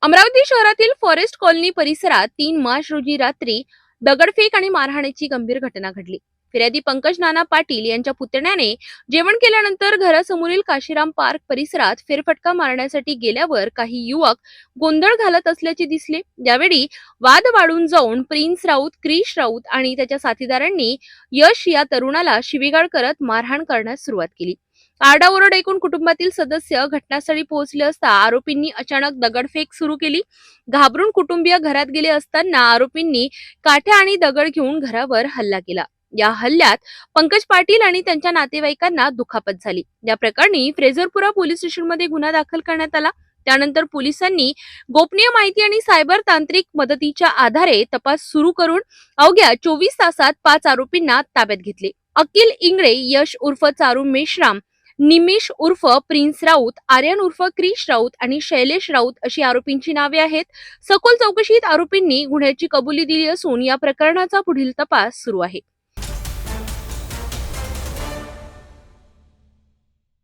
अमरावती शहरातील forest colony परिसरात 3 मार्च रोजी रात्री दगडफेक आणि मारहाणीची गंभीर घटना घडली। फिर्यादी पंकज नाना पाटील यांच्या पुतण्याने जेवण केल्यानंतर घरासमोरील काशीराम पार्क परिसरात फेरफटका मारण्यासाठी गेल्यावर काही युवक गोंधळ घालत असल्याचे दिसले। यावेळी वाद वाढून जाऊन प्रिन्स राऊत, क्रिश राऊत आणि त्याच्या साथीदारांनी यश या तरुणाला शिवीगाळ करत मारहाण करण्यास सुरुवात केली। आरडाओरड ऐकून कुटुंबातील सदस्य घटनास्थळी पोहोचले असता आरोपींनी अचानक दगडफेक सुरू केली। घाबरून कुटुंबीय घरात गेले असताना आरोपींनी काठ्या आणि दगड घेऊन घरावर हल्ला केला। या हल्ल्यात पंकज पाटील आणि त्यांच्या नातेवाईकांना दुखापत झाली। या प्रकरणी फ्रेझरपुरा पोलीस स्टेशनमध्ये गुन्हा दाखल करण्यात आला। त्यानंतर पोलिसांनी गोपनीय माहिती आणि सायबर तांत्रिक मदतीच्या आधारे तपास सुरू करून अवघ्या 24 तासात 5 आरोपींना ताब्यात घेतले। अकिल इंगळे, यश उर्फ चारू मेश्राम, निमिष उर्फ प्रिन्स राऊत, आर्यन उर्फ क्रिश राऊत आणि शैलेश राऊत अशी आरोपींची नावे आहेत। सखोल चौकशीत आरोपींनी गुन्ह्याची कबुली दिली असून या प्रकरणाचा पुढील तपास सुरू आहे।